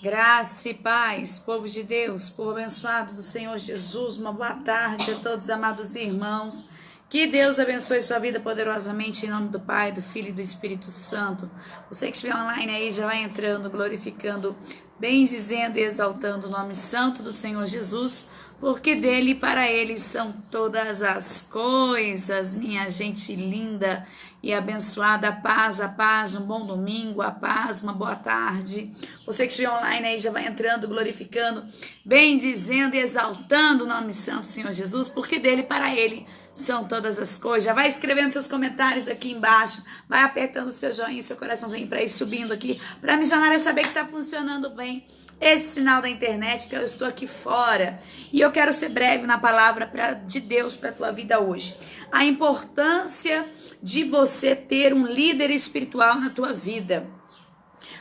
Graça e paz, povo de Deus, povo abençoado do Senhor Jesus, uma boa tarde a todos, amados irmãos. Que Deus abençoe sua vida poderosamente em nome do Pai, do Filho e do Espírito Santo. Você que estiver online aí já vai entrando, glorificando, bendizendo e exaltando o nome santo do Senhor Jesus, porque dele e para ele são todas as coisas, minha gente linda e abençoada. A paz, um bom domingo, a paz, uma boa tarde. Você que estiver online aí já vai entrando, glorificando, bendizendo e exaltando o nome santo do Senhor Jesus, porque dele e para ele são todas as coisas. Já vai escrevendo seus comentários aqui embaixo, vai apertando o seu joinha, seu coraçãozinho para ir subindo aqui, para a missionária saber que está funcionando bem esse sinal da internet, que eu estou aqui fora. E eu quero ser breve na palavra de Deus para a tua vida hoje. A importância de você ter um líder espiritual na tua vida.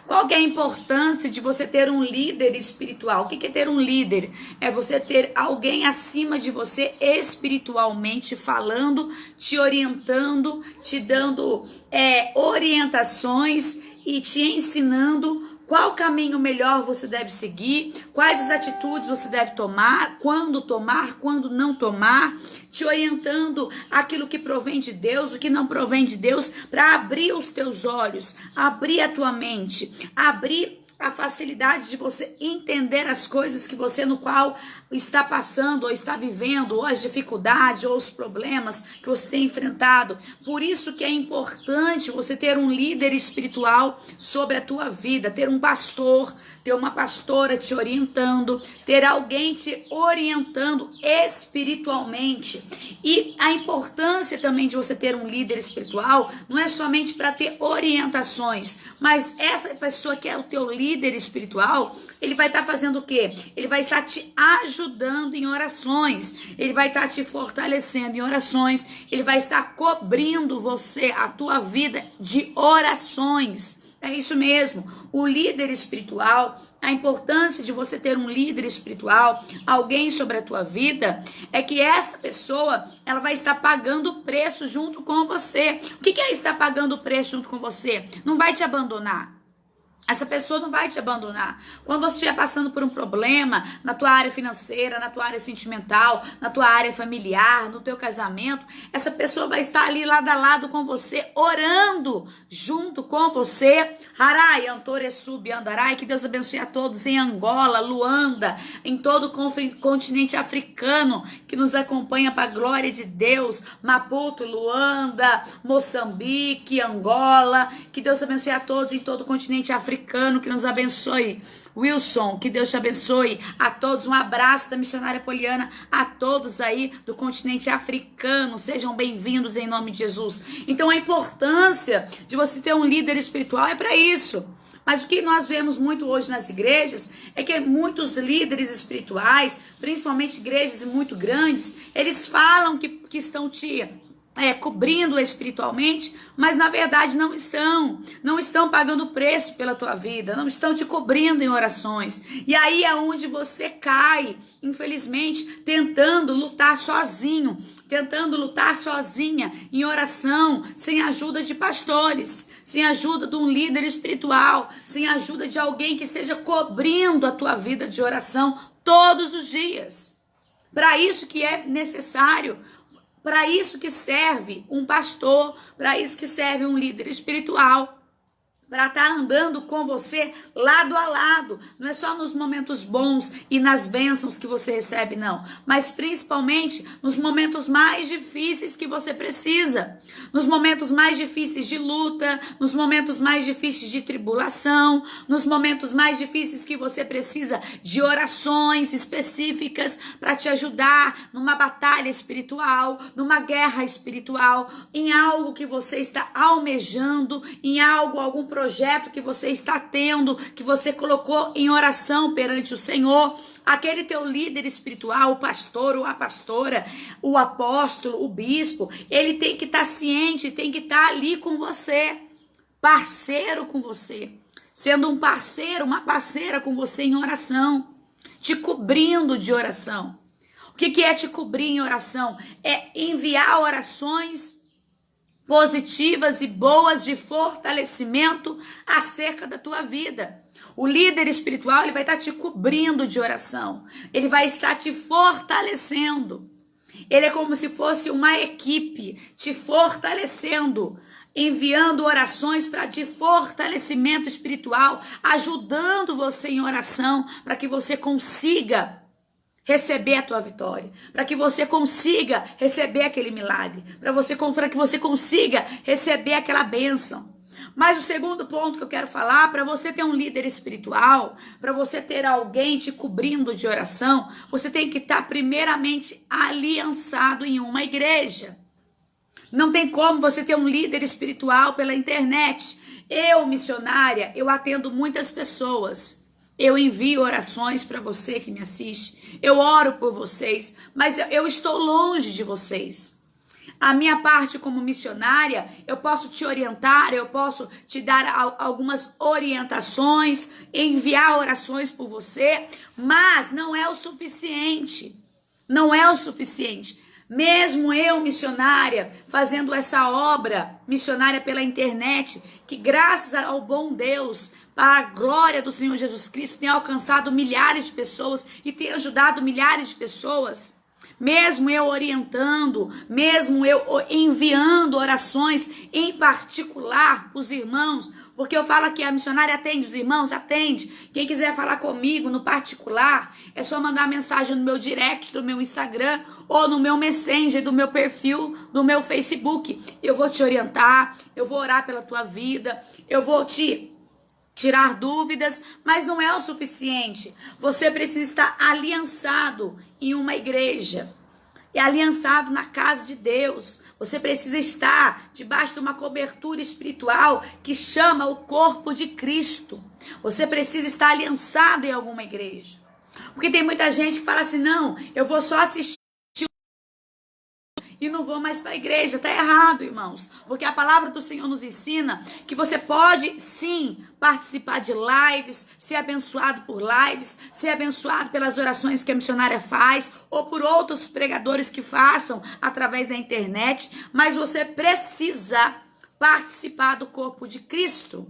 Qual que é a importância de você ter um líder espiritual? O que é ter um líder? É você ter alguém acima de você espiritualmente falando, te orientando, te dando orientações e te ensinando qual caminho melhor você deve seguir, quais as atitudes você deve tomar, quando não tomar, te orientando aquilo que provém de Deus, o que não provém de Deus, para abrir os teus olhos, abrir a tua mente, abrir a facilidade de você entender as coisas que você no qual está passando ou está vivendo, ou as dificuldades ou os problemas que você tem enfrentado. Por isso que é importante você ter um líder espiritual sobre a tua vida, ter um pastor, ter uma pastora te orientando, ter alguém te orientando espiritualmente. E a importância também de você ter um líder espiritual não é somente para ter orientações, mas essa pessoa que é o teu líder espiritual, ele vai estar fazendo o quê? Ele vai estar te ajudando em orações, ele vai estar te fortalecendo em orações, ele vai estar cobrindo você, a tua vida de orações. É isso mesmo, o líder espiritual, a importância de você ter um líder espiritual, alguém sobre a tua vida, é que esta pessoa, ela vai estar pagando o preço junto com você. O que é estar pagando o preço junto com você? Não vai te abandonar. Essa pessoa não vai te abandonar. Quando você estiver passando por um problema na tua área financeira, na tua área sentimental, na tua área familiar, no teu casamento, essa pessoa vai estar ali lado a lado com você, orando junto com você. Harai, Antore, Sub, Andarai, que Deus abençoe a todos em Angola, Luanda, em todo o continente africano que nos acompanha para a glória de Deus, Maputo, Luanda, Moçambique, Angola, que Deus abençoe a todos em todo o continente africano, que nos abençoe. Wilson, que Deus te abençoe a todos, um abraço da missionária Poliana a todos aí do continente africano, sejam bem-vindos em nome de Jesus. Então a importância de você ter um líder espiritual é para isso. Mas o que nós vemos muito hoje nas igrejas é que muitos líderes espirituais, principalmente igrejas muito grandes, eles falam que estão te cobrindo espiritualmente, mas na verdade não estão pagando preço pela tua vida, não estão te cobrindo em orações. E aí é onde você cai, infelizmente, tentando lutar sozinho, tentando lutar sozinha em oração, sem a ajuda de pastores, sem a ajuda de um líder espiritual, sem a ajuda de alguém que esteja cobrindo a tua vida de oração todos os dias. Para isso que é necessário, para isso que serve um pastor, para isso que serve um líder espiritual, para estar andando com você lado a lado. Não é só nos momentos bons e nas bênçãos que você recebe, não. Mas principalmente nos momentos mais difíceis que você precisa. Nos momentos mais difíceis de luta, nos momentos mais difíceis de tribulação, nos momentos mais difíceis que você precisa de orações específicas para te ajudar numa batalha espiritual, numa guerra espiritual, em algo que você está almejando, em algum projeto que você está tendo, que você colocou em oração perante o Senhor. Aquele teu líder espiritual, o pastor ou a pastora, o apóstolo, o bispo, ele tem que estar ciente, tem que estar ali com você, parceiro com você, sendo um parceiro, uma parceira com você em oração, te cobrindo de oração. O que é te cobrir em oração? É enviar orações positivas e boas de fortalecimento acerca da tua vida. O líder espiritual, ele vai estar te cobrindo de oração. Ele vai estar te fortalecendo. Ele é como se fosse uma equipe te fortalecendo, enviando orações para de fortalecimento espiritual, ajudando você em oração para que você consiga receber a tua vitória, para que você consiga receber aquele milagre, para que você consiga receber aquela bênção. Mas o segundo ponto que eu quero falar, para você ter um líder espiritual, para você ter alguém te cobrindo de oração, você tem que estar primeiramente aliançado em uma igreja. Não tem como você ter um líder espiritual pela internet. Eu, missionária, eu atendo muitas pessoas. Eu envio orações para você que me assiste. Eu oro por vocês, mas eu estou longe de vocês. A minha parte como missionária, eu posso te orientar, eu posso te dar algumas orientações, enviar orações por você, mas não é o suficiente. Não é o suficiente. Mesmo eu, missionária, fazendo essa obra missionária pela internet, que graças ao bom Deus, para a glória do Senhor Jesus Cristo, tem alcançado milhares de pessoas e tem ajudado milhares de pessoas. Mesmo eu orientando, mesmo eu enviando orações em particular para os irmãos, porque eu falo que a missionária atende os irmãos, atende. Quem quiser falar comigo no particular, é só mandar mensagem no meu direct do meu Instagram ou no meu Messenger, do meu perfil, do meu Facebook. Eu vou te orientar, eu vou orar pela tua vida, eu vou te tirar dúvidas, mas não é o suficiente. Você precisa estar aliançado em uma igreja e aliançado na casa de Deus. Você precisa estar debaixo de uma cobertura espiritual que chama o corpo de Cristo. Você precisa estar aliançado em alguma igreja. Porque tem muita gente que fala assim, não, eu vou só assistir e não vou mais para a igreja. Tá errado, irmãos, porque a palavra do Senhor nos ensina que você pode sim participar de lives, ser abençoado por lives, ser abençoado pelas orações que a missionária faz ou por outros pregadores que façam através da internet, mas você precisa participar do corpo de Cristo.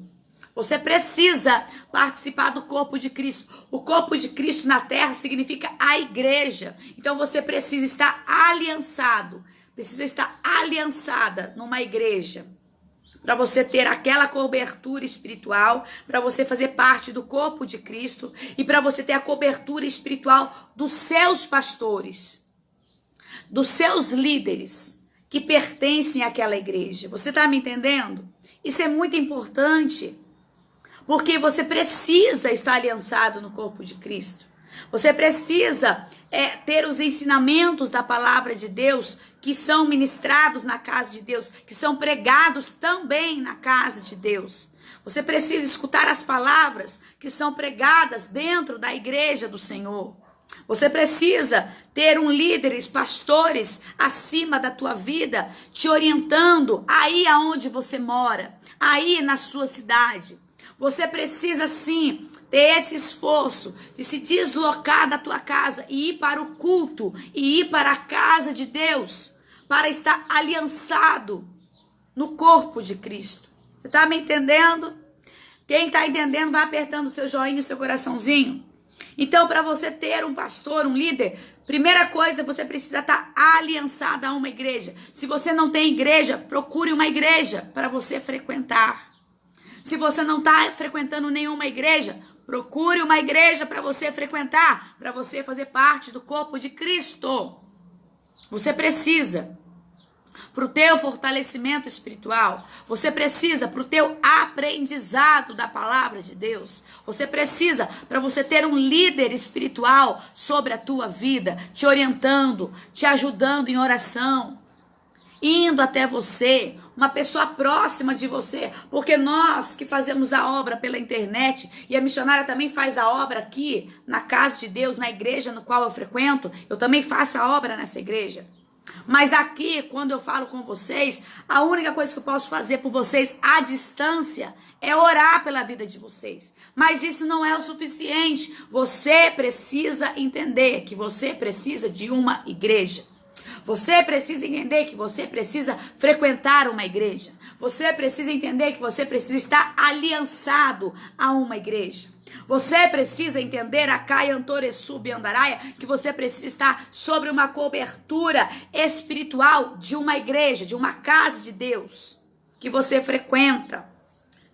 Você precisa participar do corpo de Cristo. O corpo de Cristo na terra significa a igreja. Então você precisa estar aliançado, precisa estar aliançada numa igreja para você ter aquela cobertura espiritual, para você fazer parte do corpo de Cristo e para você ter a cobertura espiritual dos seus pastores, dos seus líderes que pertencem àquela igreja. Você está me entendendo? Isso é muito importante, porque você precisa estar aliançado no corpo de Cristo. Você precisa ter os ensinamentos da palavra de Deus que são ministrados na casa de Deus, que são pregados também na casa de Deus. Você precisa escutar as palavras que são pregadas dentro da igreja do Senhor. Você precisa ter líderes, pastores acima da tua vida, te orientando aí aonde você mora, aí na sua cidade. Você precisa sim ter esse esforço de se deslocar da tua casa e ir para o culto e ir para a casa de Deus, para estar aliançado no corpo de Cristo. Você está me entendendo? Quem está entendendo vai apertando o seu joinha e o seu coraçãozinho. Então, para você ter um pastor, um líder, primeira coisa, você precisa estar aliançado a uma igreja. Se você não tem igreja, procure uma igreja para você frequentar. Se você não está frequentando nenhuma igreja, procure uma igreja para você frequentar, para você fazer parte do corpo de Cristo. Você precisa, para o teu fortalecimento espiritual, você precisa para o teu aprendizado da palavra de Deus, você precisa para você ter um líder espiritual sobre a tua vida, te orientando, te ajudando em oração, indo até você, uma pessoa próxima de você, porque nós que fazemos a obra pela internet, e a missionária também faz a obra aqui na casa de Deus, na igreja no qual eu frequento, eu também faço a obra nessa igreja. Mas aqui, quando eu falo com vocês, a única coisa que eu posso fazer por vocês à distância é orar pela vida de vocês. Mas isso não é o suficiente. Você precisa entender que você precisa de uma igreja. Você precisa entender que você precisa frequentar uma igreja. Você precisa entender que você precisa estar aliançado a uma igreja. Você precisa entender, Acai Antoresub Andaraia, que você precisa estar sobre uma cobertura espiritual de uma igreja, de uma casa de Deus, que você frequenta,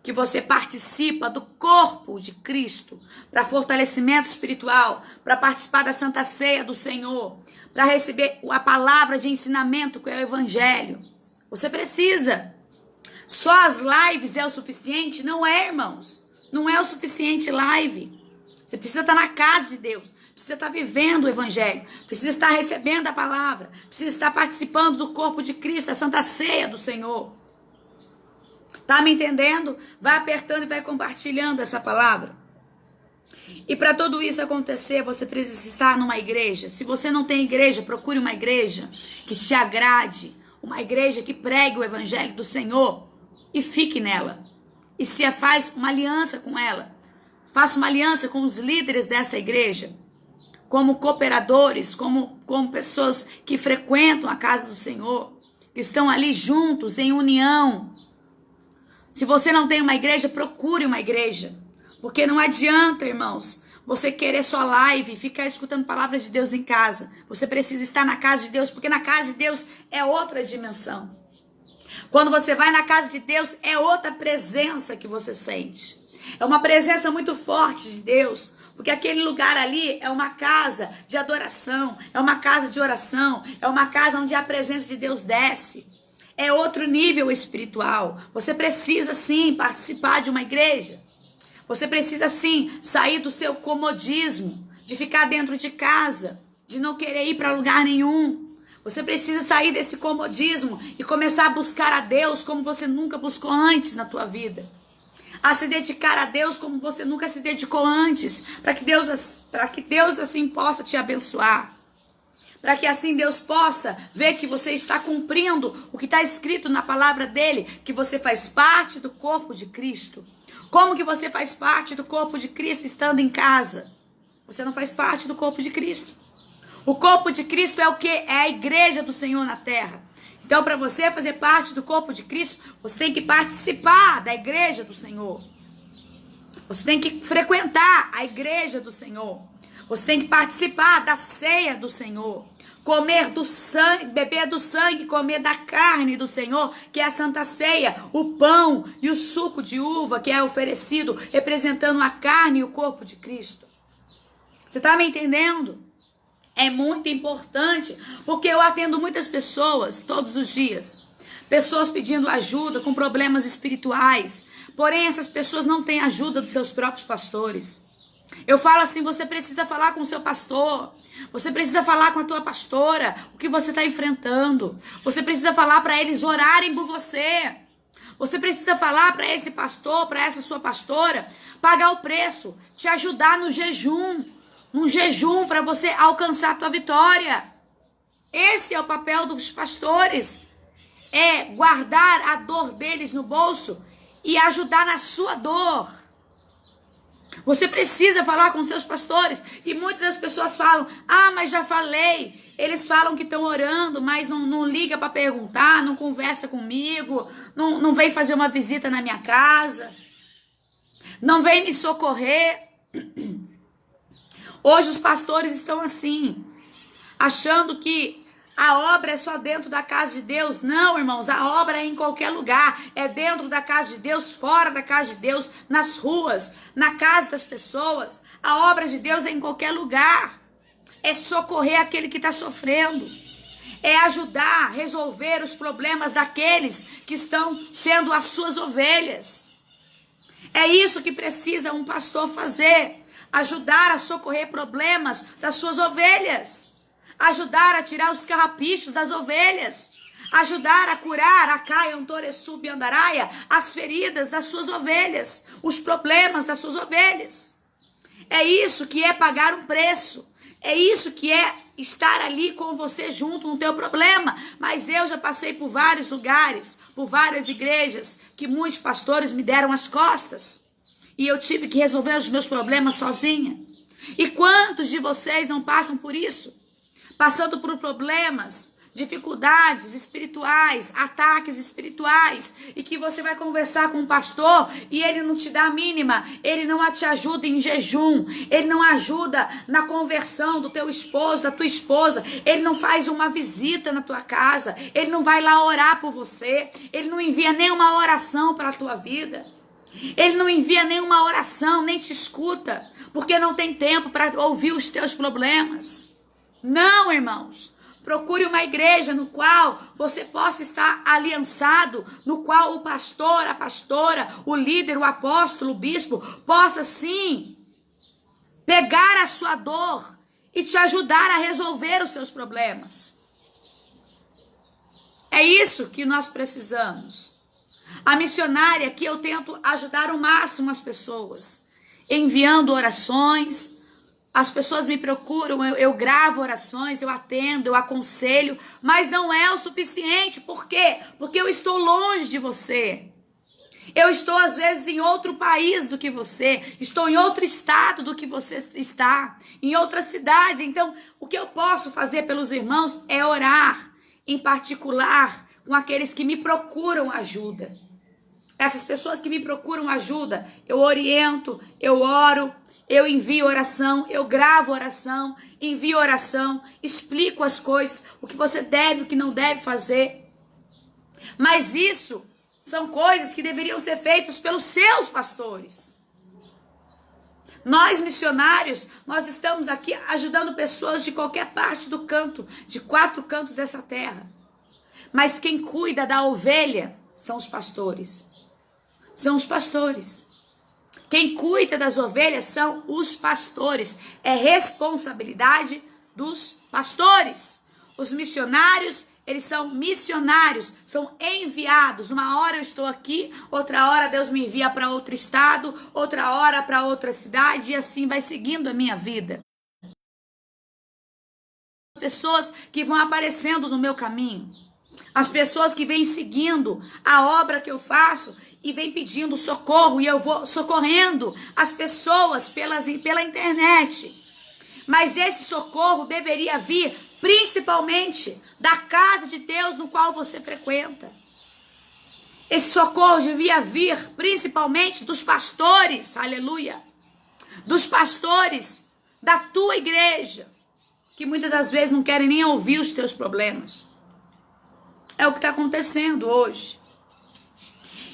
que você participa do corpo de Cristo, para fortalecimento espiritual, para participar da Santa Ceia do Senhor, para receber a palavra de ensinamento, que é o Evangelho. Você precisa. Só as lives é o suficiente? Não é, irmãos. Não é o suficiente live. Você precisa estar na casa de Deus. Precisa estar vivendo o Evangelho. Precisa estar recebendo a palavra. Precisa estar participando do corpo de Cristo, da Santa Ceia do Senhor. Tá me entendendo? Vai apertando e vai compartilhando essa palavra. E para tudo isso acontecer, você precisa estar numa igreja. Se você não tem igreja, procure uma igreja que te agrade. Uma igreja que pregue o Evangelho do Senhor. E fique nela. E se faz uma aliança com ela. Faça uma aliança com os líderes dessa igreja. Como cooperadores, como pessoas que frequentam a casa do Senhor. Que estão ali juntos, em união. Se você não tem uma igreja, procure uma igreja. Porque não adianta, irmãos, você querer só live e ficar escutando palavras de Deus em casa. Você precisa estar na casa de Deus, porque na casa de Deus é outra dimensão. Quando você vai na casa de Deus, é outra presença que você sente. É uma presença muito forte de Deus, porque aquele lugar ali é uma casa de adoração, é uma casa de oração, é uma casa onde a presença de Deus desce. É outro nível espiritual. Você precisa sim participar de uma igreja. Você precisa sim sair do seu comodismo, de ficar dentro de casa, de não querer ir para lugar nenhum. Você precisa sair desse comodismo e começar a buscar a Deus como você nunca buscou antes na tua vida. A se dedicar a Deus como você nunca se dedicou antes, para que Deus assim possa te abençoar. Para que assim Deus possa ver que você está cumprindo o que está escrito na palavra dele, que você faz parte do corpo de Cristo. Como que você faz parte do corpo de Cristo estando em casa? Você não faz parte do corpo de Cristo. O corpo de Cristo é o quê? É a igreja do Senhor na terra. Então, para você fazer parte do corpo de Cristo, você tem que participar da igreja do Senhor. Você tem que frequentar a igreja do Senhor. Você tem que participar da ceia do Senhor. Comer do sangue, beber do sangue, comer da carne do Senhor, que é a Santa Ceia, o pão e o suco de uva que é oferecido, representando a carne e o corpo de Cristo. Você está me entendendo? É muito importante, porque eu atendo muitas pessoas todos os dias. Pessoas pedindo ajuda com problemas espirituais. Porém, essas pessoas não têm ajuda dos seus próprios pastores. Eu falo assim, você precisa falar com o seu pastor. Você precisa falar com a tua pastora o que você está enfrentando. Você precisa falar para eles orarem por você. Você precisa falar para esse pastor, para essa sua pastora, pagar o preço, te ajudar no jejum. Um jejum para você alcançar a tua vitória. Esse é o papel dos pastores. É guardar a dor deles no bolso e ajudar na sua dor. Você precisa falar com seus pastores. E muitas das pessoas falam, mas já falei. Eles falam que estão orando, mas não liga para perguntar, não conversa comigo, não vem fazer uma visita na minha casa, não vem me socorrer. Hoje os pastores estão assim, achando que a obra é só dentro da casa de Deus. Não, irmãos, a obra é em qualquer lugar. É dentro da casa de Deus, fora da casa de Deus, nas ruas, na casa das pessoas. A obra de Deus é em qualquer lugar. É socorrer aquele que está sofrendo. É ajudar a resolver os problemas daqueles que estão sendo as suas ovelhas. É isso que precisa um pastor fazer. Ajudar a socorrer problemas das suas ovelhas. Ajudar a tirar os carrapichos das ovelhas. Ajudar a curar a Caia Antoresub Andaraia, as feridas das suas ovelhas. Os problemas das suas ovelhas. É isso que é pagar um preço. É isso que é estar ali com você junto no teu problema. Mas eu já passei por vários lugares, por várias igrejas, que muitos pastores me deram as costas. E eu tive que resolver os meus problemas sozinha. E quantos de vocês não passam por isso? Passando por problemas dificuldades espirituais, ataques espirituais, e que você vai conversar com um pastor e ele não te dá a mínima, ele não te ajuda em jejum, ele não ajuda na conversão do teu esposo, da tua esposa, ele não faz uma visita na tua casa, ele não vai lá orar por você, ele não envia nenhuma oração para a tua vida, ele não envia nenhuma oração, nem te escuta, porque não tem tempo para ouvir os teus problemas. Não, irmãos. Procure uma igreja no qual você possa estar aliançado, no qual o pastor, a pastora, o líder, o apóstolo, o bispo, possa sim pegar a sua dor e te ajudar a resolver os seus problemas. É isso que nós precisamos. A missionária aqui eu tento ajudar ao máximo as pessoas, enviando orações. As pessoas me procuram, eu gravo orações, eu atendo, eu aconselho, mas não é o suficiente. Por quê? Porque eu estou longe de você. Eu estou, às vezes, em outro país do que você, estou em outro estado do que você está, em outra cidade. Então, o que eu posso fazer pelos irmãos é orar, em particular, com aqueles que me procuram ajuda. Essas pessoas que me procuram ajuda, eu oriento, eu oro, eu envio oração, eu gravo oração, envio oração, explico as coisas, o que você deve, o que não deve fazer. Mas isso são coisas que deveriam ser feitas pelos seus pastores. Nós, missionários, nós estamos aqui ajudando pessoas de qualquer parte do canto, de 4 cantos dessa terra. Mas quem cuida da ovelha são os pastores. São os pastores. Quem cuida das ovelhas são os pastores. É responsabilidade dos pastores. Os missionários, eles são missionários, são enviados. Uma hora eu estou aqui, outra hora Deus me envia para outro estado, outra hora para outra cidade, e assim vai seguindo a minha vida. As pessoas que vão aparecendo no meu caminho, as pessoas que vêm seguindo a obra que eu faço e vêm pedindo socorro, e eu vou socorrendo as pessoas pela internet. Mas esse socorro deveria vir principalmente da casa de Deus no qual você frequenta. Esse socorro devia vir principalmente dos pastores, aleluia, dos pastores da tua igreja, que muitas das vezes não querem nem ouvir os teus problemas. É o que está acontecendo hoje.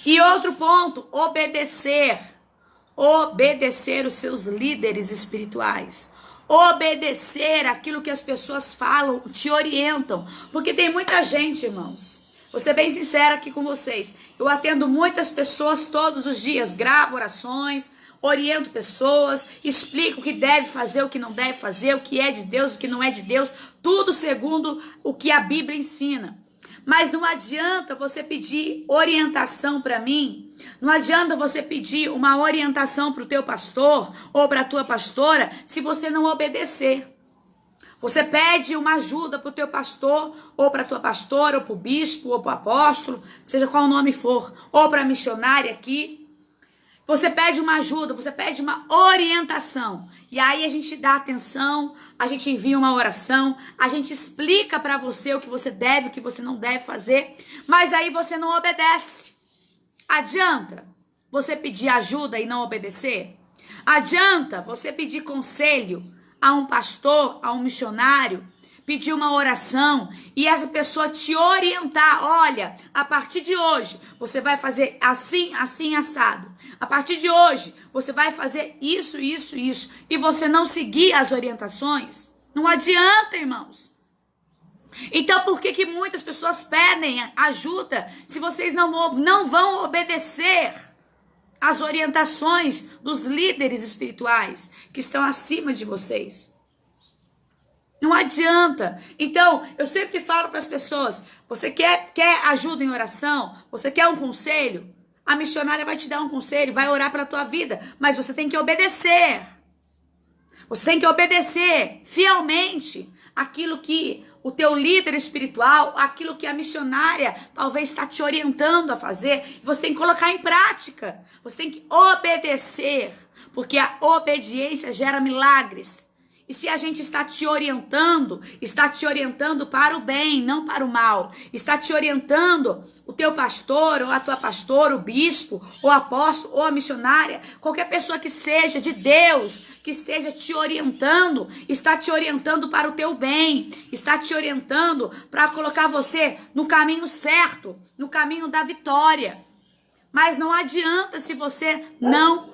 E outro ponto, obedecer. Obedecer os seus líderes espirituais. Obedecer aquilo que as pessoas falam, te orientam. Porque tem muita gente, irmãos. Vou ser bem sincera aqui com vocês. Eu atendo muitas pessoas todos os dias. Gravo orações, oriento pessoas, explico o que deve fazer, o que não deve fazer, o que é de Deus, o que não é de Deus. Tudo segundo o que a Bíblia ensina. Mas não adianta você pedir orientação para mim, não adianta você pedir uma orientação para o teu pastor ou para a tua pastora se você não obedecer. Você pede uma ajuda para o teu pastor ou para a tua pastora, ou para o bispo, ou para o apóstolo, seja qual o nome for, ou para a missionária aqui. Você pede uma ajuda, você pede uma orientação. E aí a gente dá atenção, a gente envia uma oração, a gente explica para você o que você deve, o que você não deve fazer. Mas aí você não obedece. Adianta você pedir ajuda e não obedecer? Adianta você pedir conselho a um pastor, a um missionário, pedir uma oração e essa pessoa te orientar? Olha, a partir de hoje você vai fazer assim, assim, assado. A partir de hoje, você vai fazer isso, isso, isso. E você não seguir as orientações? Não adianta, irmãos. Então, por que muitas pessoas pedem ajuda se vocês não vão obedecer às orientações dos líderes espirituais que estão acima de vocês? Não adianta. Então, eu sempre falo para as pessoas, você quer ajuda em oração? Você quer um conselho? A missionária vai te dar um conselho, vai orar pela tua vida, mas você tem que obedecer. Você tem que obedecer fielmente aquilo que o teu líder espiritual, aquilo que a missionária talvez está te orientando a fazer. Você tem que colocar em prática. Você tem que obedecer, porque a obediência gera milagres. E se a gente está te orientando para o bem, não para o mal. Está te orientando o teu pastor, ou a tua pastora, o bispo, o apóstolo, ou a missionária, qualquer pessoa que seja de Deus, que esteja te orientando, está te orientando para o teu bem, está te orientando para colocar você no caminho certo, no caminho da vitória. Mas não adianta se você não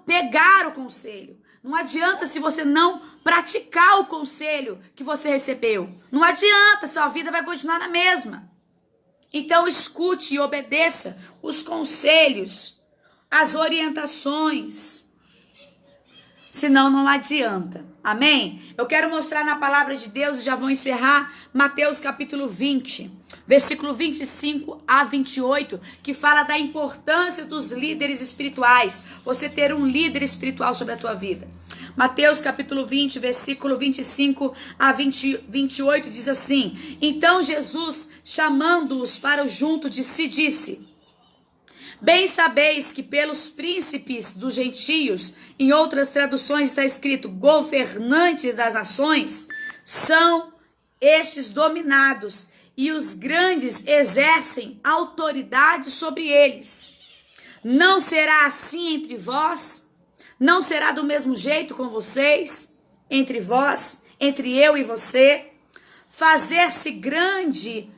pegar o conselho. Não adianta se você não praticar o conselho que você recebeu. Não adianta, sua vida vai continuar na mesma. Então escute e obedeça os conselhos, as orientações. Senão não adianta. Amém? Eu quero mostrar na palavra de Deus e já vou encerrar Mateus capítulo 20, versículo 25 a 28, que fala da importância dos líderes espirituais. Você ter um líder espiritual sobre a tua vida. Mateus capítulo 20, versículo 25 a 28 diz assim: Então Jesus, chamando-os para o junto de si, disse: Bem sabeis que pelos príncipes dos gentios, em outras traduções está escrito governantes das nações, são estes dominados, e os grandes exercem autoridade sobre eles. Não será assim entre vós? Não será do mesmo jeito com vocês? Entre vós, entre eu e você? Fazer-se grande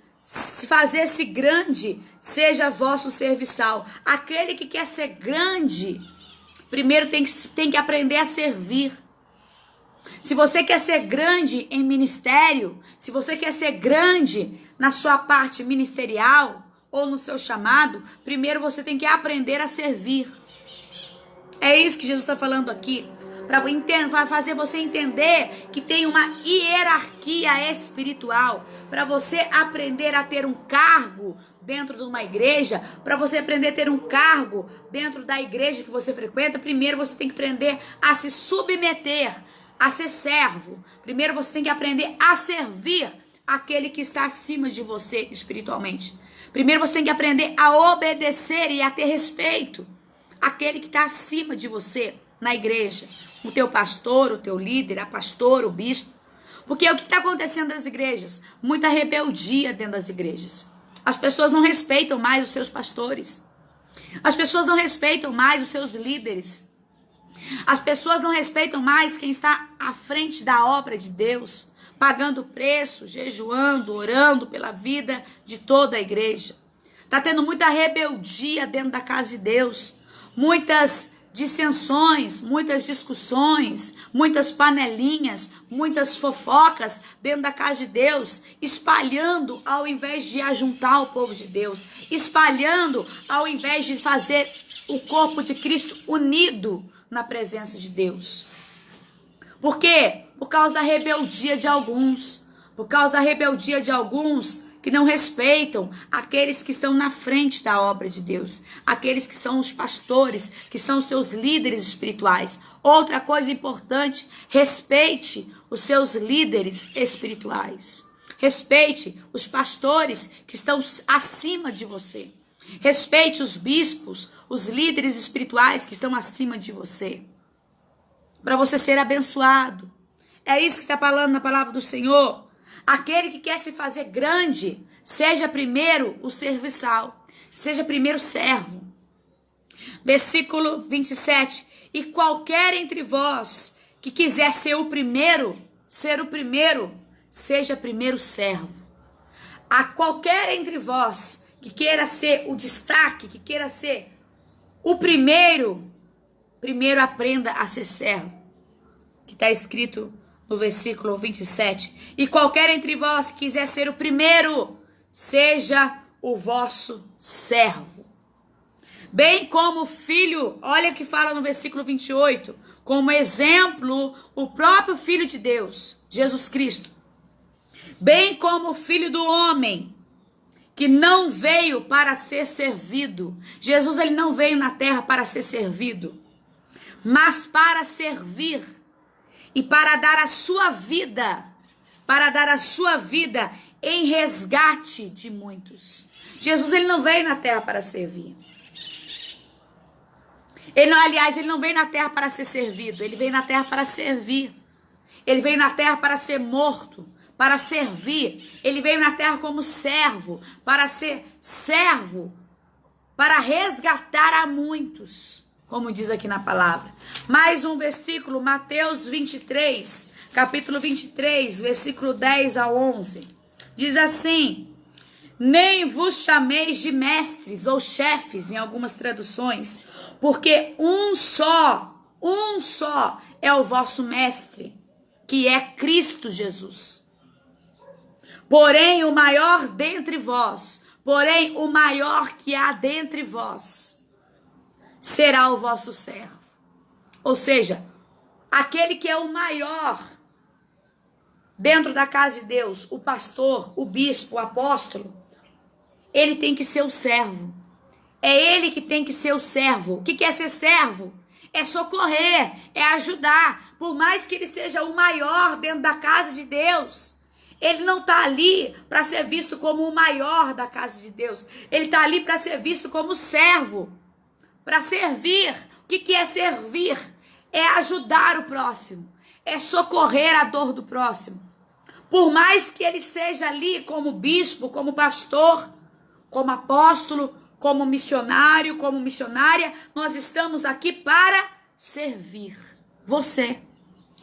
seja vosso serviçal. Aquele que quer ser grande, primeiro tem que aprender a servir. Se você quer ser grande em ministério, se você quer ser grande na sua parte ministerial ou no seu chamado, primeiro você tem que aprender a servir. É isso que Jesus está falando aqui. Para fazer você entender que tem uma hierarquia espiritual. Para você aprender a ter um cargo dentro de uma igreja. Para você aprender a ter um cargo dentro da igreja que você frequenta. Primeiro você tem que aprender a se submeter, a ser servo. Primeiro você tem que aprender a servir aquele que está acima de você espiritualmente. Primeiro você tem que aprender a obedecer e a ter respeito àquele que está acima de você na igreja. O teu pastor, o teu líder, a pastora, o bispo. Porque o que está acontecendo nas igrejas? Muita rebeldia dentro das igrejas. As pessoas não respeitam mais os seus pastores. As pessoas não respeitam mais os seus líderes. As pessoas não respeitam mais quem está à frente da obra de Deus, pagando preço, jejuando, orando pela vida de toda a igreja. Está tendo muita rebeldia dentro da casa de Deus. Muitas dissensões, muitas discussões, muitas panelinhas, muitas fofocas dentro da casa de Deus, espalhando ao invés de ajuntar o povo de Deus, espalhando ao invés de fazer o corpo de Cristo unido na presença de Deus. Por quê? Por causa da rebeldia de alguns, que não respeitam aqueles que estão na frente da obra de Deus, aqueles que são os pastores, que são os seus líderes espirituais. Outra coisa importante, respeite os seus líderes espirituais. Respeite os pastores que estão acima de você. Respeite os bispos, os líderes espirituais que estão acima de você. Para você ser abençoado. É isso que está falando na palavra do Senhor. Aquele que quer se fazer grande, seja primeiro o serviçal, seja primeiro servo. Versículo 27. E qualquer entre vós que quiser ser o primeiro, seja primeiro servo. A qualquer entre vós que queira ser o destaque, que queira ser o primeiro aprenda a ser servo. Que está escrito no versículo 27. E qualquer entre vós que quiser ser o primeiro, seja o vosso servo. Bem como o filho, olha o que fala no versículo 28. Como exemplo, o próprio Filho de Deus, Jesus Cristo. Bem como o Filho do Homem, que não veio para ser servido. Jesus, ele não veio na terra para ser servido, mas para servir e para dar a sua vida em resgate de muitos. Jesus, ele não veio na terra para servir. Ele não veio na terra para ser servido, ele veio na terra para servir. Ele veio na terra para ser morto, para servir. Ele veio na terra como servo, para ser servo, para resgatar a muitos, como diz aqui na palavra. Mais um versículo, Mateus 23, capítulo 23, versículo 10 a 11. Diz assim: nem vos chameis de mestres ou chefes, em algumas traduções, porque um só é o vosso mestre, que é Cristo Jesus. Porém, o maior que há dentre vós, será o vosso servo. Ou seja, aquele que é o maior dentro da casa de Deus, o pastor, o bispo, o apóstolo, ele tem que ser o servo. É ele que tem que ser o servo. O que é ser servo? É socorrer, é ajudar. Por mais que ele seja o maior dentro da casa de Deus, ele não está ali para ser visto como o maior da casa de Deus. Ele está ali para ser visto como servo, para servir. O que é servir? É ajudar o próximo, é socorrer a dor do próximo. Por mais que ele seja ali como bispo, como pastor, como apóstolo, como missionário, como missionária, nós estamos aqui para servir você.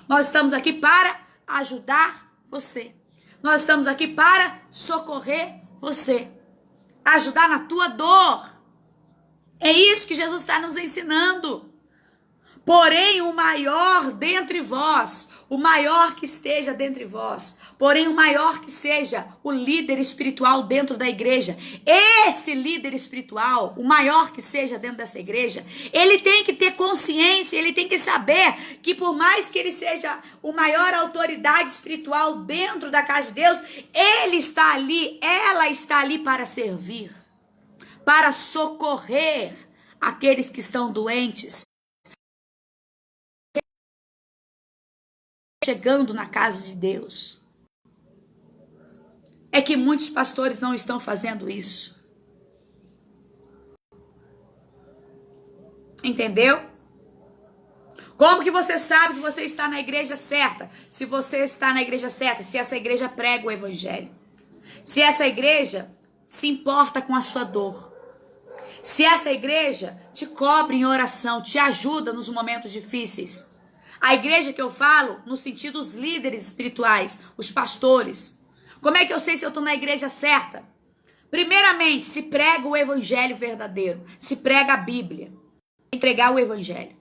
Nós estamos aqui para ajudar você. Nós estamos aqui para socorrer você. Ajudar na tua dor. É isso que Jesus está nos ensinando. Porém, o maior dentre vós, o maior que esteja dentre vós, porém o maior que seja o líder espiritual dentro da igreja, esse líder espiritual, o maior que seja dentro dessa igreja, ele tem que ter consciência, ele tem que saber que por mais que ele seja o maior autoridade espiritual dentro da casa de Deus, ele está ali, ela está ali para servir, para socorrer aqueles que estão doentes, chegando na casa de Deus. É que muitos pastores não estão fazendo isso. Entendeu? Como que você sabe que você está na igreja certa? Se você está na igreja certa, se essa igreja prega o evangelho. Se essa igreja se importa com a sua dor. Se essa igreja te cobre em oração, te ajuda nos momentos difíceis. A igreja que eu falo, no sentido dos líderes espirituais, os pastores. Como é que eu sei se eu estou na igreja certa? Primeiramente, se prega o evangelho verdadeiro, se prega a Bíblia, tem que pregar o evangelho.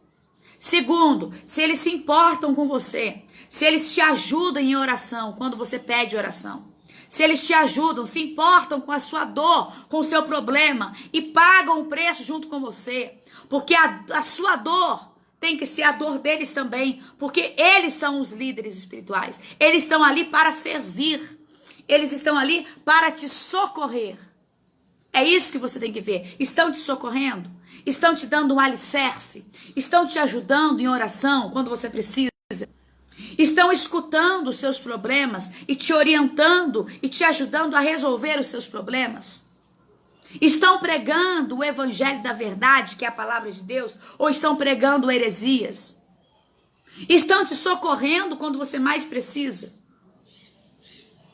Segundo, se eles se importam com você, se eles te ajudam em oração, quando você pede oração. Se eles te ajudam, se importam com a sua dor, com o seu problema e pagam o preço junto com você. Porque a sua dor tem que ser a dor deles também, porque eles são os líderes espirituais. Eles estão ali para servir. Eles estão ali para te socorrer. É isso que você tem que ver. Estão te socorrendo? Estão te dando um alicerce? Estão te ajudando em oração quando você precisa? Estão escutando os seus problemas e te orientando e te ajudando a resolver os seus problemas? Estão pregando o evangelho da verdade, que é a palavra de Deus, ou estão pregando heresias? Estão te socorrendo quando você mais precisa?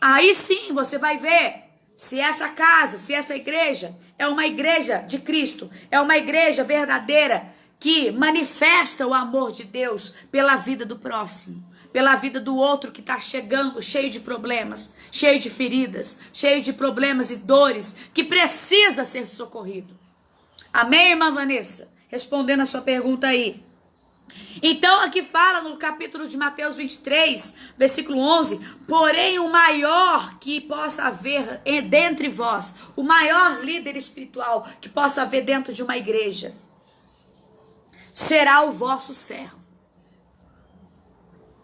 Aí sim você vai ver se essa casa, se essa igreja é uma igreja de Cristo, é uma igreja verdadeira que manifesta o amor de Deus pela vida do próximo, pela vida do outro que está chegando cheio de problemas, cheio de feridas, cheio de problemas e dores, que precisa ser socorrido. Amém, irmã Vanessa? Respondendo a sua pergunta aí. Então aqui fala no capítulo de Mateus 23, versículo 11, porém o maior que possa haver dentre vós, o maior líder espiritual que possa haver dentro de uma igreja, será o vosso servo.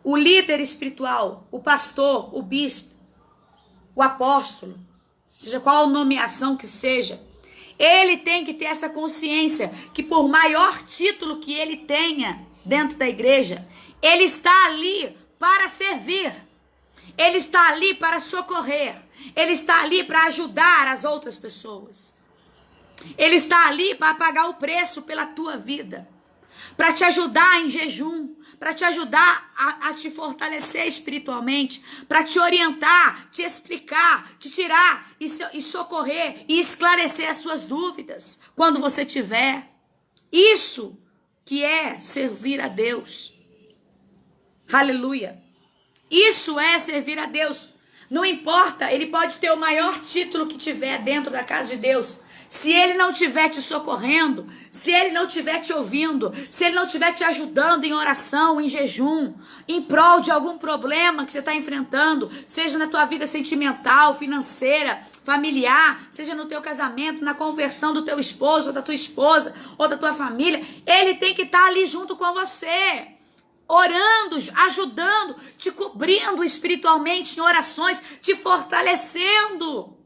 O líder espiritual, o pastor, o bispo, o apóstolo, seja qual nomeação que seja, ele tem que ter essa consciência que por maior título que ele tenha dentro da igreja, ele está ali para servir, ele está ali para socorrer, ele está ali para ajudar as outras pessoas, ele está ali para pagar o preço pela tua vida, para te ajudar em jejum, para te ajudar a te fortalecer espiritualmente, para te orientar, te explicar, te tirar e socorrer e esclarecer as suas dúvidas quando você tiver. Isso que é servir a Deus. Aleluia. Isso é servir a Deus. Não importa, ele pode ter o maior título que tiver dentro da casa de Deus. Se ele não estiver te socorrendo, se ele não estiver te ouvindo, se ele não estiver te ajudando em oração, em jejum, em prol de algum problema que você está enfrentando, seja na tua vida sentimental, financeira, familiar, seja no teu casamento, na conversão do teu esposo, ou da tua esposa, ou da tua família, ele tem que estar ali junto com você, orando, ajudando, te cobrindo espiritualmente em orações, te fortalecendo,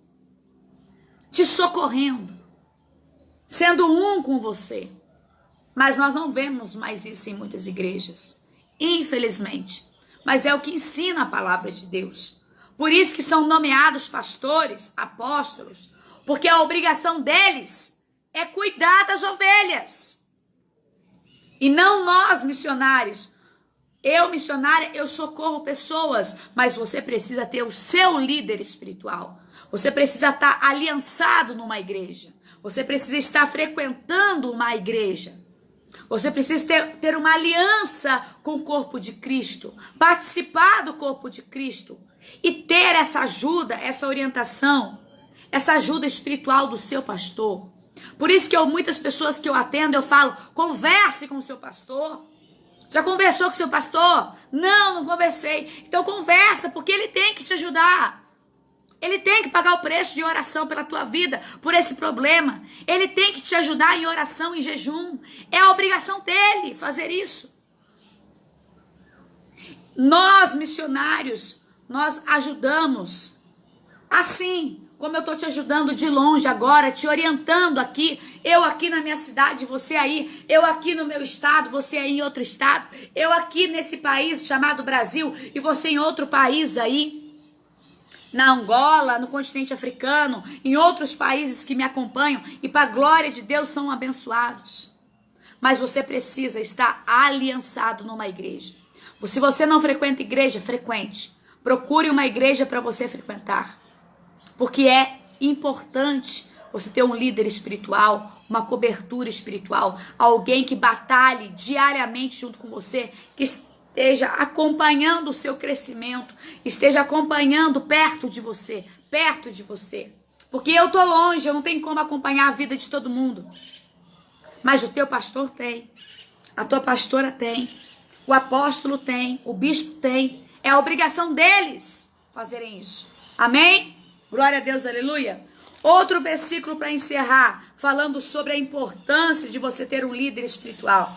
te socorrendo, sendo um com você. Mas nós não vemos mais isso em muitas igrejas, infelizmente. Mas é o que ensina a palavra de Deus. Por isso que são nomeados pastores, apóstolos, porque a obrigação deles é cuidar das ovelhas. E não nós, missionários. Eu, missionária, eu socorro pessoas, mas você precisa ter o seu líder espiritual. Você precisa estar aliançado numa igreja. Você precisa estar frequentando uma igreja. Você precisa ter uma aliança com o corpo de Cristo. Participar do corpo de Cristo. E ter essa ajuda, essa orientação, essa ajuda espiritual do seu pastor. Por isso que muitas pessoas que eu atendo, eu falo, converse com o seu pastor. Já conversou com o seu pastor? Não, não conversei. Então conversa, porque ele tem que te ajudar. Ele tem que pagar o preço de oração pela tua vida, por esse problema. Ele tem que te ajudar em oração, em jejum. É a obrigação dele fazer isso. Nós, missionários, nós ajudamos. Assim, como eu estou te ajudando de longe agora, te orientando aqui. Eu aqui na minha cidade, você aí. Eu aqui no meu estado, você aí em outro estado. Eu aqui nesse país chamado Brasil e você em outro país aí. Na Angola, no continente africano, em outros países que me acompanham e para a glória de Deus são abençoados. Mas você precisa estar aliançado numa igreja. Se você não frequenta igreja, frequente. Procure uma igreja para você frequentar. Porque é importante você ter um líder espiritual, uma cobertura espiritual, alguém que batalhe diariamente junto com você, que esteja acompanhando o seu crescimento, esteja acompanhando perto de você. Porque eu tô longe, eu não tenho como acompanhar a vida de todo mundo. Mas o teu pastor tem, a tua pastora tem, o apóstolo tem, o bispo tem. É a obrigação deles fazerem isso. Amém? Glória a Deus, aleluia. Outro versículo para encerrar, falando sobre a importância de você ter um líder espiritual.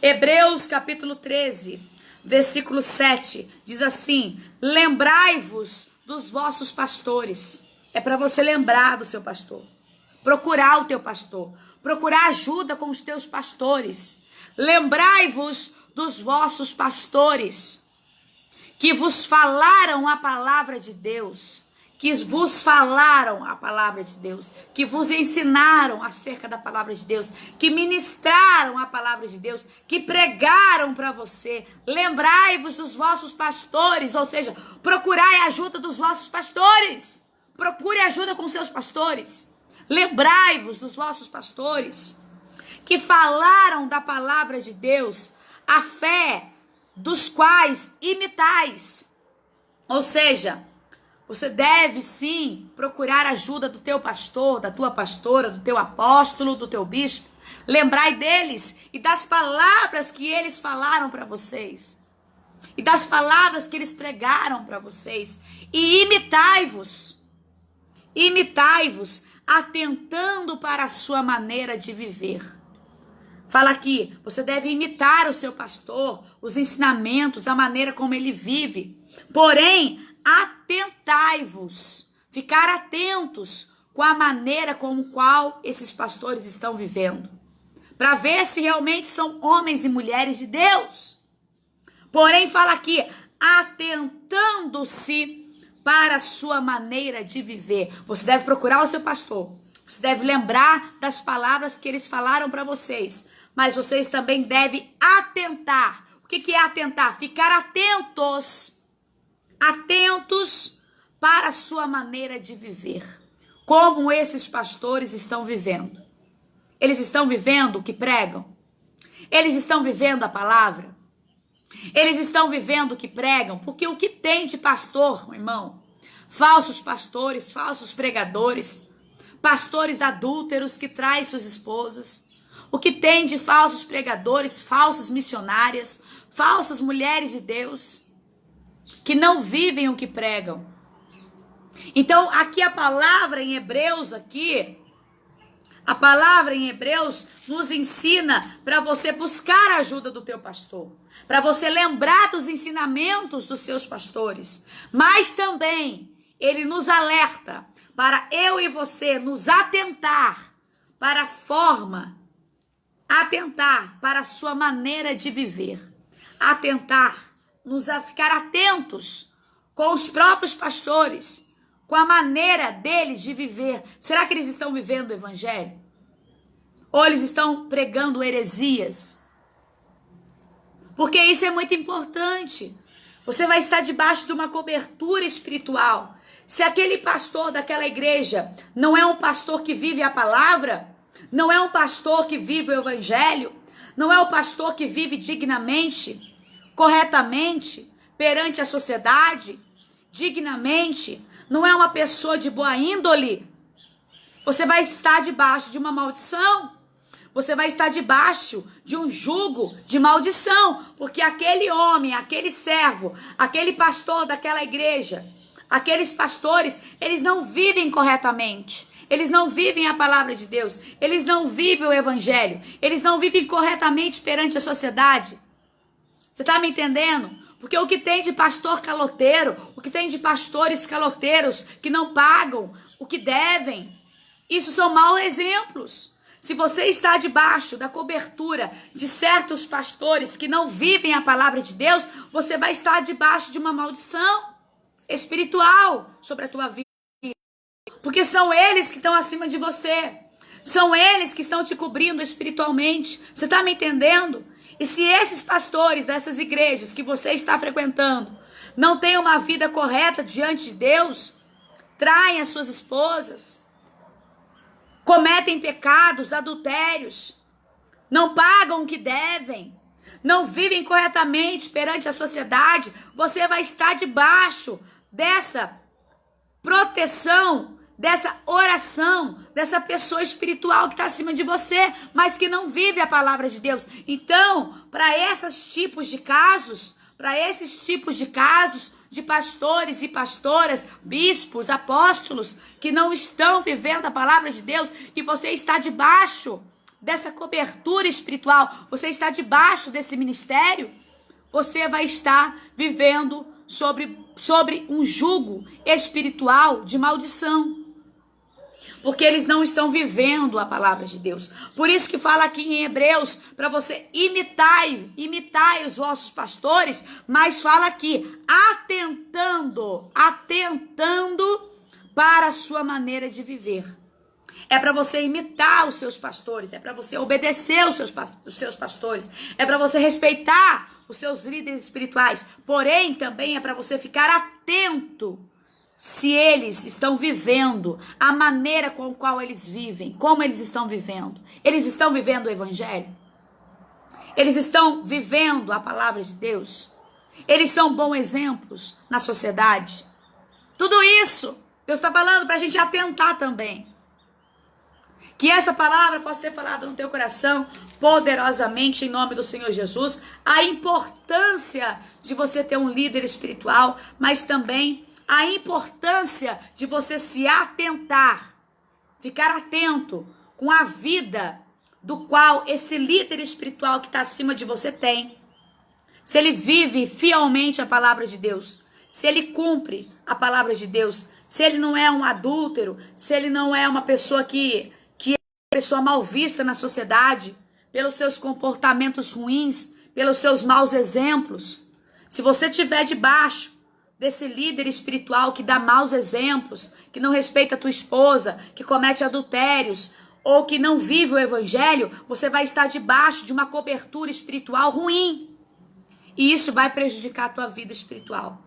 Hebreus capítulo 13, versículo 7, diz assim: lembrai-vos dos vossos pastores. É para você lembrar do seu pastor. Procurar o teu pastor. Procurar ajuda com os teus pastores. Lembrai-vos dos vossos pastores, que vos falaram a palavra de Deus. Que vos falaram a palavra de Deus, que vos ensinaram acerca da palavra de Deus, que ministraram a palavra de Deus, que pregaram para você. Lembrai-vos dos vossos pastores, ou seja, procurai a ajuda dos vossos pastores. Procure ajuda com seus pastores. Lembrai-vos dos vossos pastores, que falaram da palavra de Deus, a fé dos quais imitais. Ou seja, você deve sim procurar ajuda do teu pastor, da tua pastora, do teu apóstolo, do teu bispo. Lembrai deles e das palavras que eles falaram para vocês. E das palavras que eles pregaram para vocês. E imitai-vos. Imitai-vos, atentando para a sua maneira de viver. Fala aqui, você deve imitar o seu pastor, os ensinamentos, a maneira como ele vive. Porém, atentai-vos, ficar atentos com a maneira com qual esses pastores estão vivendo, para ver se realmente são homens e mulheres de Deus. Porém, fala aqui, atentando-se para a sua maneira de viver. Você deve procurar o seu pastor, você deve lembrar das palavras que eles falaram para vocês, mas vocês também devem atentar. O que é atentar? Ficar atentos. Atentos para a sua maneira de viver. Como esses pastores estão vivendo. Eles estão vivendo o que pregam? Eles estão vivendo a palavra? Eles estão vivendo o que pregam? Porque o que tem de pastor, meu irmão? Falsos pastores, falsos pregadores, pastores adúlteros que traem suas esposas. O que tem de falsos pregadores, falsas missionárias, falsas mulheres de Deus, que não vivem o que pregam. Então, aqui a palavra em Hebreus, a palavra em Hebreus nos ensina para você buscar a ajuda do teu pastor, para você lembrar dos ensinamentos dos seus pastores, mas também ele nos alerta para eu e você nos atentar para a forma, atentar para a sua maneira de viver, atentar, nos a ficar atentos com os próprios pastores, com a maneira deles de viver. Será que eles estão vivendo o evangelho? Ou eles estão pregando heresias? Porque isso é muito importante. Você vai estar debaixo de uma cobertura espiritual. Se aquele pastor daquela igreja não é um pastor que vive a palavra, não é um pastor que vive o evangelho, não é um pastor que vive dignamente, corretamente, perante a sociedade, dignamente, não é uma pessoa de boa índole, você vai estar debaixo de uma maldição. Você vai estar debaixo de um jugo de maldição. Porque aquele homem, aquele servo, aquele pastor daquela igreja, aqueles pastores, eles não vivem corretamente. Eles não vivem a palavra de Deus. Eles não vivem o evangelho. Eles não vivem corretamente perante a sociedade. Você está me entendendo? Porque o que tem de pastor caloteiro, o que tem de pastores caloteiros que não pagam o que devem, isso são maus exemplos. Se você está debaixo da cobertura de certos pastores que não vivem a palavra de Deus, você vai estar debaixo de uma maldição espiritual sobre a tua vida. Porque são eles que estão acima de você. São eles que estão te cobrindo espiritualmente. Você está me entendendo? E se esses pastores dessas igrejas que você está frequentando não têm uma vida correta diante de Deus, traem as suas esposas, cometem pecados, adultérios, não pagam o que devem, não vivem corretamente perante a sociedade, você vai estar debaixo dessa proteção, dessa oração, dessa pessoa espiritual que está acima de você, mas que não vive a palavra de Deus. Então, para esses tipos de casos, de pastores e pastoras, bispos, apóstolos, que não estão vivendo a palavra de Deus, e você está debaixo dessa cobertura espiritual, você está debaixo desse ministério, você vai estar vivendo sobre um jugo espiritual de maldição. Porque eles não estão vivendo a palavra de Deus. Por isso que fala aqui em Hebreus, para você imitai os vossos pastores, mas fala aqui, atentando para a sua maneira de viver. É para você imitar os seus pastores, é para você obedecer os seus pastores, é para você respeitar os seus líderes espirituais. Porém, também é para você ficar atento se eles estão vivendo a maneira com a qual eles vivem, como eles estão vivendo. Eles estão vivendo o evangelho? Eles estão vivendo a palavra de Deus? Eles são bons exemplos na sociedade? Tudo isso, Deus está falando para a gente atentar também. Que essa palavra possa ter falado no teu coração poderosamente em nome do Senhor Jesus. A importância de você ter um líder espiritual, mas também a importância de você se atentar, ficar atento com a vida do qual esse líder espiritual que está acima de você tem. Se ele vive fielmente a palavra de Deus, se ele cumpre a palavra de Deus, se ele não é um adúltero, se ele não é uma pessoa que é uma pessoa mal vista na sociedade, pelos seus comportamentos ruins, pelos seus maus exemplos. Se você estiver debaixo desse líder espiritual que dá maus exemplos, que não respeita a tua esposa, que comete adultérios, ou que não vive o evangelho, você vai estar debaixo de uma cobertura espiritual ruim. E isso vai prejudicar a tua vida espiritual.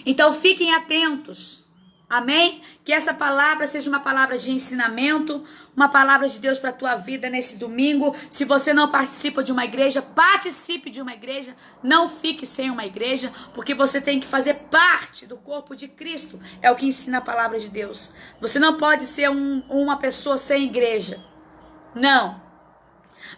Então fiquem atentos. Amém? Que essa palavra seja uma palavra de ensinamento, uma palavra de Deus para a tua vida nesse domingo. Se você não participa de uma igreja, participe de uma igreja. Não fique sem uma igreja, porque você tem que fazer parte do corpo de Cristo. É o que ensina a palavra de Deus. Você não pode ser uma pessoa sem igreja. Não.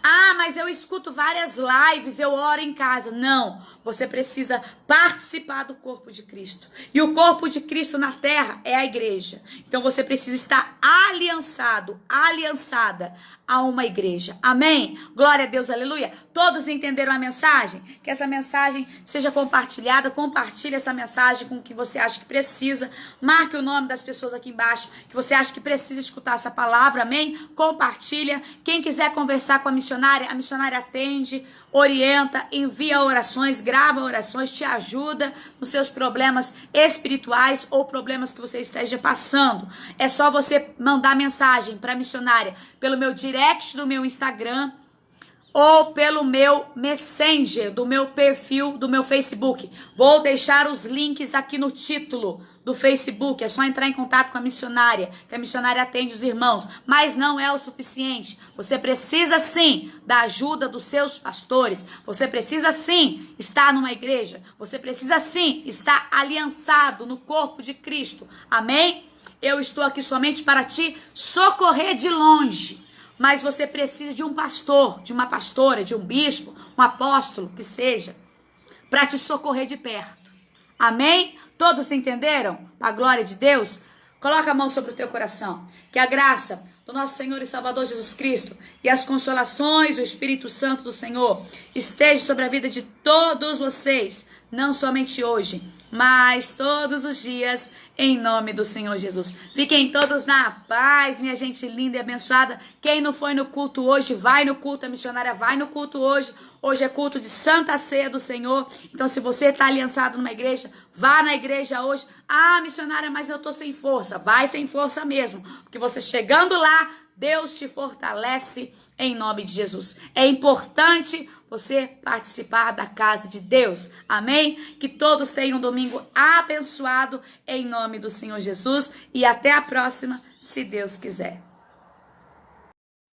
Ah, mas eu escuto várias lives, eu oro em casa. Não, você precisa participar do corpo de Cristo. E o corpo de Cristo na terra é a igreja. Então você precisa estar aliançado, aliançada a uma igreja. Amém? Glória a Deus, aleluia. Todos entenderam a mensagem? Que essa mensagem seja compartilhada. Compartilhe essa mensagem com quem você acha que precisa. Marque o nome das pessoas aqui embaixo que você acha que precisa escutar essa palavra. Amém? Compartilha. Quem quiser conversar com a missionária atende, orienta, envia orações, grava orações, te ajuda nos seus problemas espirituais ou problemas que você esteja passando. É só você mandar mensagem para a missionária pelo meu direct do meu Instagram ou pelo meu Messenger, do meu perfil, do meu Facebook. Vou deixar os links aqui no título do Facebook. É só entrar em contato com a missionária, que a missionária atende os irmãos. Mas não é o suficiente. Você precisa sim da ajuda dos seus pastores. Você precisa sim estar numa igreja. Você precisa sim estar aliançado no corpo de Cristo. Amém? Eu estou aqui somente para te socorrer de longe. Mas você precisa de um pastor, de uma pastora, de um bispo, um apóstolo, que seja, para te socorrer de perto. Amém? Todos entenderam? A glória de Deus? Coloca a mão sobre o teu coração. Que a graça do nosso Senhor e Salvador Jesus Cristo e as consolações do Espírito Santo do Senhor esteja sobre a vida de todos vocês, não somente hoje, mas todos os dias, em nome do Senhor Jesus. Fiquem todos na paz, minha gente linda e abençoada. Quem não foi no culto hoje, vai no culto. A missionária vai no culto hoje. Hoje é culto de Santa Ceia do Senhor. Então, se você está aliançado numa igreja, vá na igreja hoje. Ah, missionária, mas eu estou sem força. Vai sem força mesmo, porque você chegando lá, Deus te fortalece em nome de Jesus. É importante você participar da casa de Deus. Amém? Que todos tenham um domingo abençoado em nome do Senhor Jesus. E até a próxima, se Deus quiser.